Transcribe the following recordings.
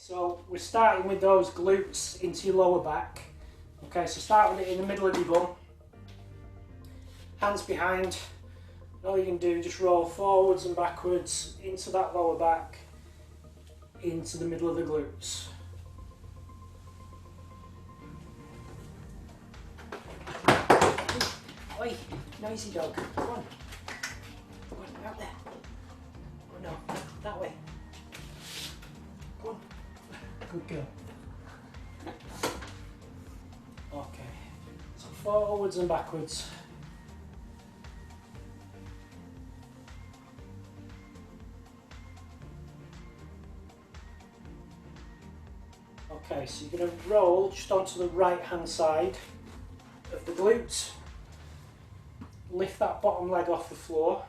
So we're starting with those glutes into your lower back. Okay, so start with it in the middle of your bum. Hands behind. All you can do, just roll forwards and backwards into that lower back, into the middle of the glutes. Oi, noisy dog. Come on. Come on, out there. Oh no, that way. Come on. Good girl. Okay, so forwards and backwards. Okay, so you're going to roll just onto the right hand side of the glutes. Lift that bottom leg off the floor,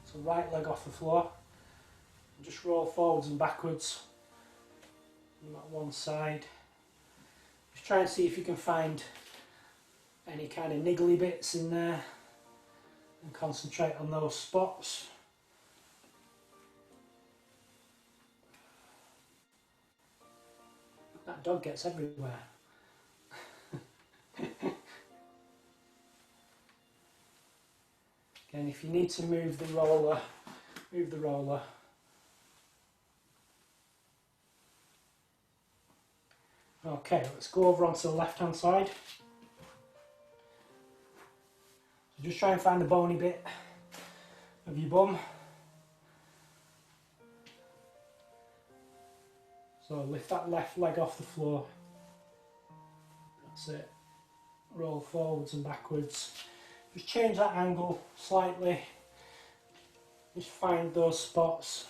so right leg off the floor. And just roll forwards and backwards on that one side. Just try and see if you can find any kind of niggly bits in there and concentrate on those spots. That dog gets everywhere. Again, if you need to move the roller, move the roller. Okay, let's go over onto the left hand side. So just try and find the bony bit of your bum. So lift that left leg off the floor. That's it. Roll forwards and backwards. Just change that angle slightly. Just find those spots.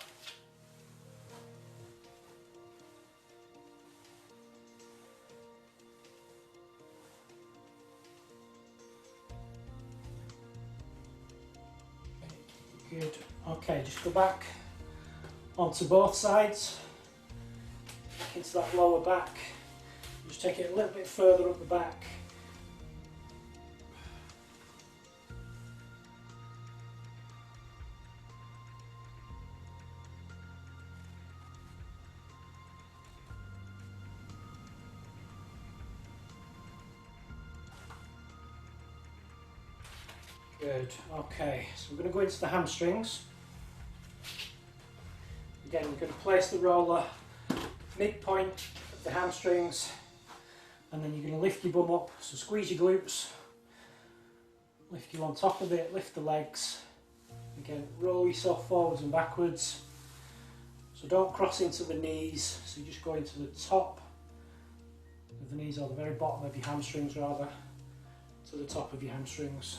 Good. Okay, just go back onto both sides. Back into that lower back. Just take it a little bit further up the back. Good. Okay, so we're going to go into the hamstrings. Again, we're going to place the roller midpoint of the hamstrings, and then you're going to lift your bum up. So squeeze your glutes, lift you on top of it, lift the legs. Again, roll yourself forwards and backwards. So don't cross into the knees, so you just go into the top of the knees, or the very bottom of your hamstrings rather, to the top of your hamstrings.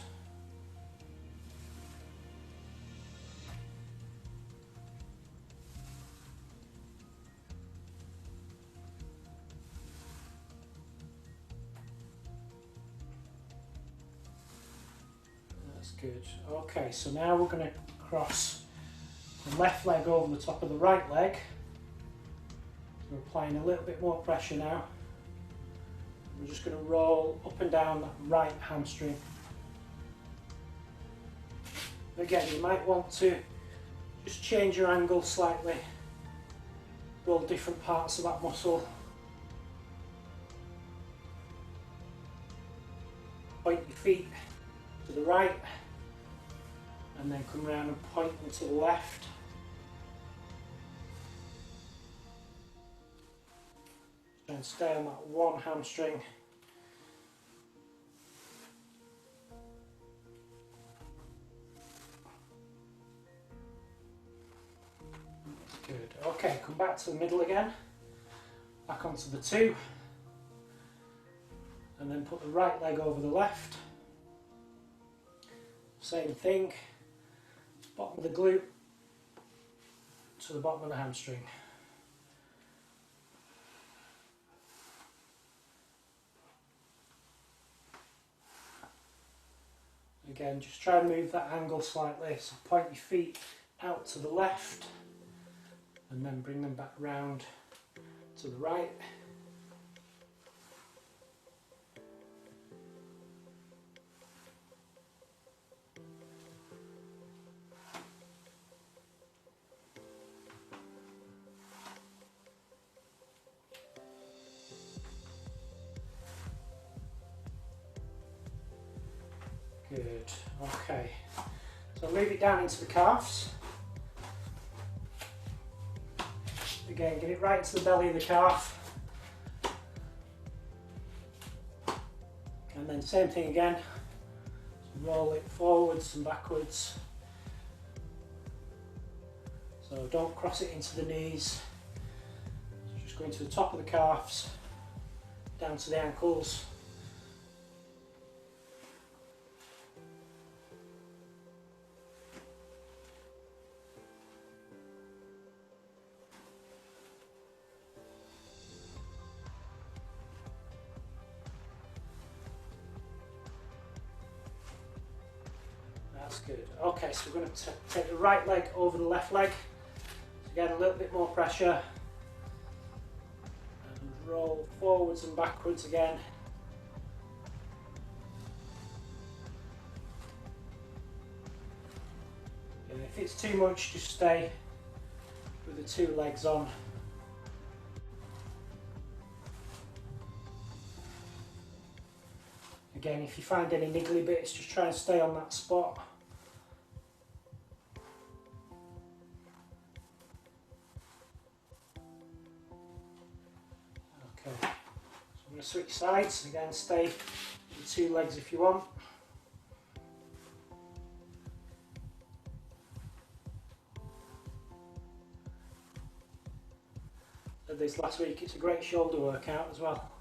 Good. Okay, so now we're going to cross the left leg over the top of the right leg. So we're applying a little bit more pressure now. We're just going to roll up and down that right hamstring. Again, you might want to just change your angle slightly. Roll different parts of that muscle. Point your feet to the right, and then come around and point them to the left. Try and stay on that one hamstring. Good. Okay, come back to the middle again. Back onto the two. And then put the right leg over the left. Same thing. Bottom of the glute to the bottom of the hamstring. Again, just try and move that angle slightly, so point your feet out to the left and then bring them back round to the right. Good, okay. So move it down into the calves. Again, get it right into the belly of the calf. And then same thing again. Roll it forwards and backwards. So don't cross it into the knees. Just going to the top of the calves, down to the ankles. That's good. Okay, so we're going to take the right leg over the left leg. So again, a little bit more pressure. And roll forwards and backwards again. And if it's too much, just stay with the two legs on. Again, if you find any niggly bits, just try and stay on that spot. Okay, so I'm going to switch sides. Again, stay with two legs if you want. Did this last week, it's a great shoulder workout as well.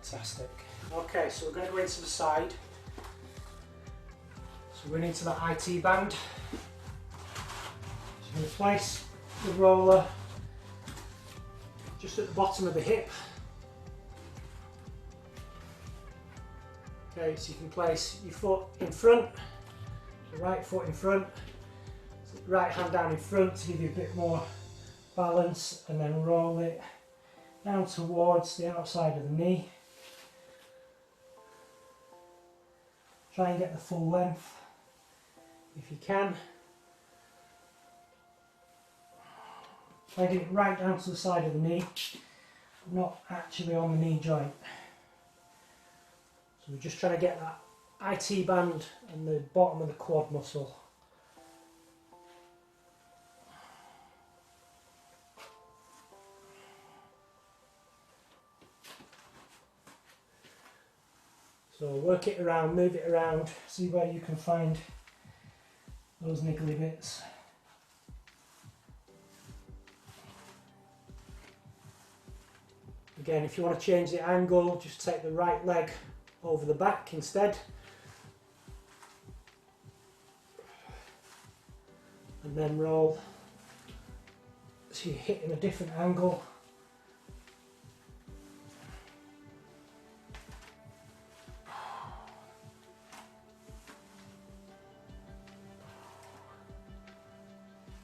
Fantastic. Okay, so we're going to go into the side. So we're going into that IT band. So I'm going to place the roller just at the bottom of the hip. Okay, so you can place your foot in front, the right foot in front, so the right hand down in front to give you a bit more balance, and then roll it down towards the outside of the knee. Try and get the full length if you can. Try and get it right down to the side of the knee, not actually on the knee joint. So we're just trying to get that IT band and the bottom of the quad muscle. So work it around, move it around, see where you can find those niggly bits. Again, if you want to change the angle, just take the right leg over the back instead. And then roll so you're hitting a different angle.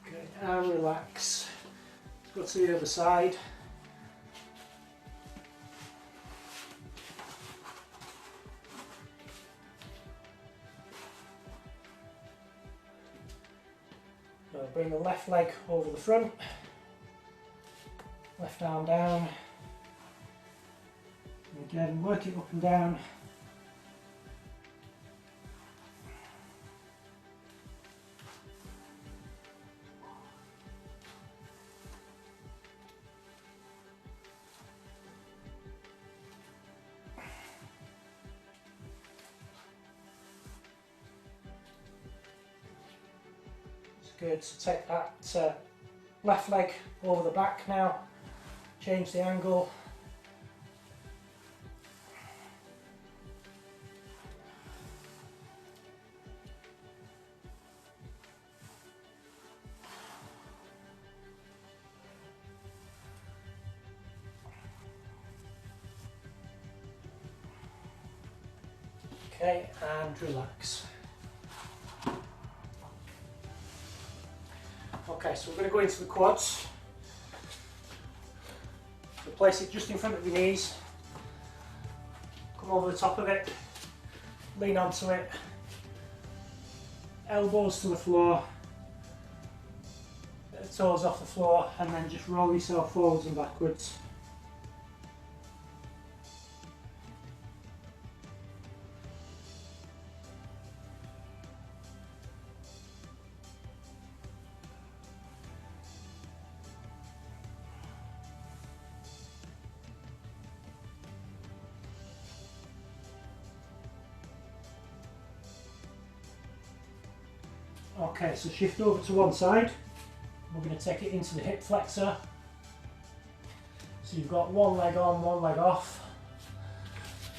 Okay, and relax. Let's go to the other side. Bring the left leg over the front, left arm down, and again work it up and down. Good, so take that left leg over the back now, change the angle. Okay, and relax. Okay, so we're going to go into the quads. So place it just in front of your knees. Come over the top of it, lean onto it. elbows to the floor, toes off the floor, and then just roll yourself forwards and backwards. Okay, so shift over to one side. We're going to take it into the hip flexor. So you've got one leg on, one leg off.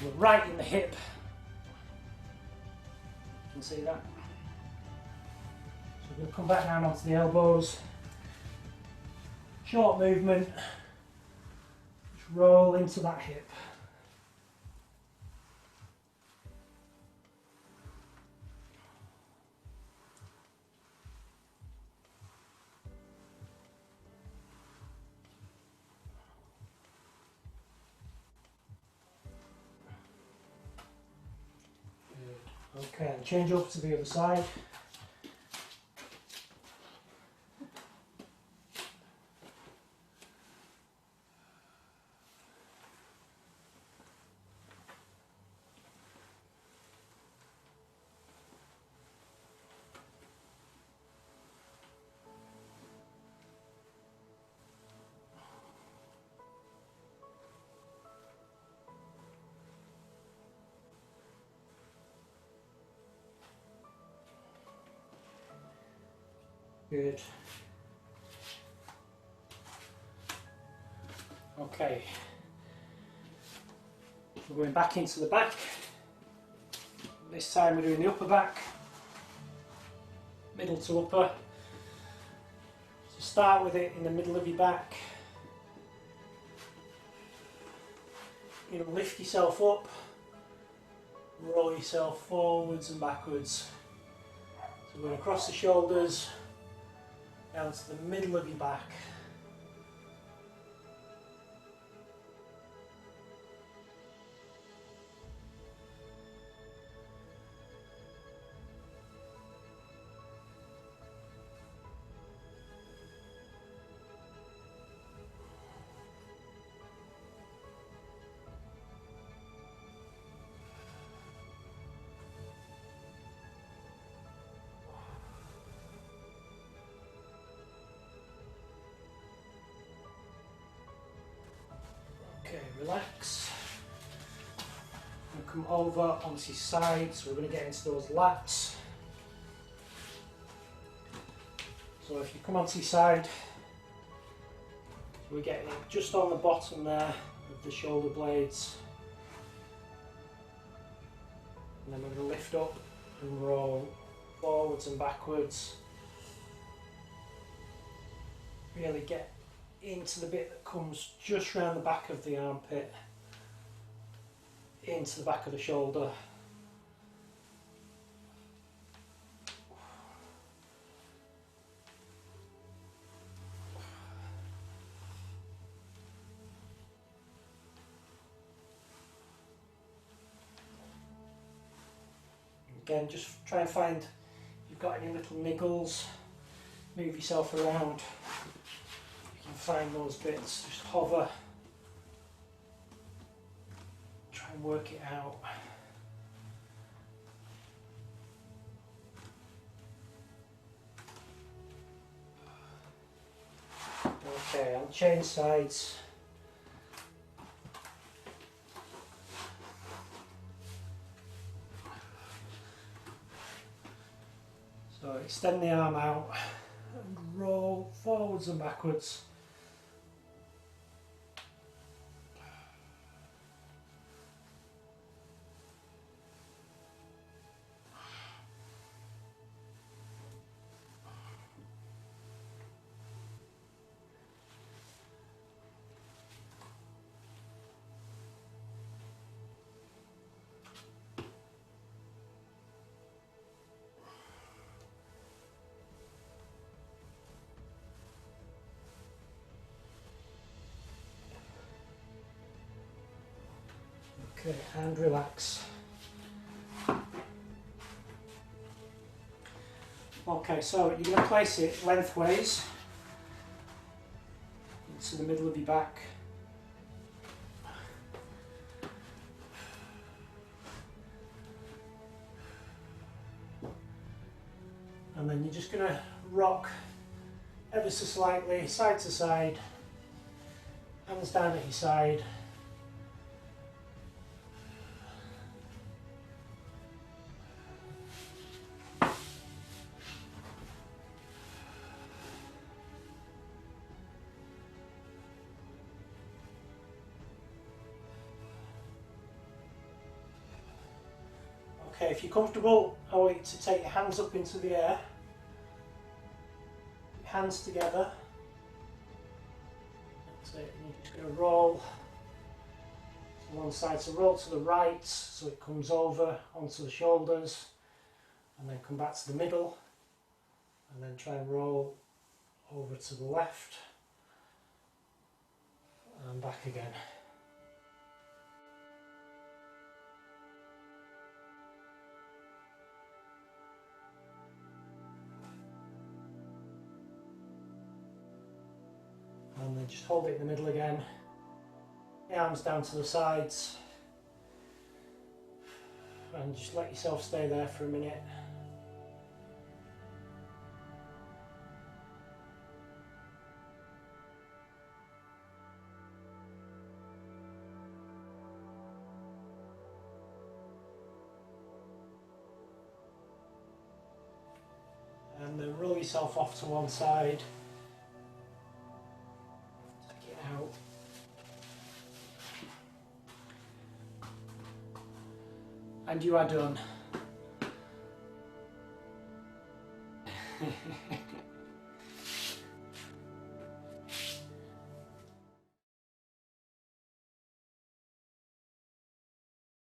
We're right in the hip. You can see that. So we're going to come back down onto the elbows. Short movement. Just roll into that hip. Okay, and change over to the other side. Good. Okay. We're going back into the back. This time we're doing the upper back. Middle to upper. So start with it in the middle of your back. You know, lift yourself up. Roll yourself forwards and backwards. So we're going across the shoulders. Down to the middle of your back. Okay, relax. And come over onto your side, so we're going to get into those lats. So if you come onto your side, we're getting it just on the bottom there of the shoulder blades. And then we're going to lift up and roll forwards and backwards. Really get into the bit that comes just round the back of the armpit, into the back of the shoulder. Again, just try and find if you've got any little niggles, move yourself around. You can find those bits, just hover, try and work it out. Okay, I'll change sides. So extend the arm out and roll forwards and backwards. Okay, and relax. Okay, so you're going to place it lengthways into the middle of your back. And then you're just going to rock ever so slightly, side to side, hands down at your side. Okay, if you're comfortable, I want you to take your hands up into the air, hands together. That's it, and you're just going to roll to one side, so roll to the right so it comes over onto the shoulders, and then come back to the middle, and then try and roll over to the left, and back again. And then just hold it in the middle again, the arms down to the sides, and just let yourself stay there for a minute. And then roll yourself off to one side. Take it out. And you are done.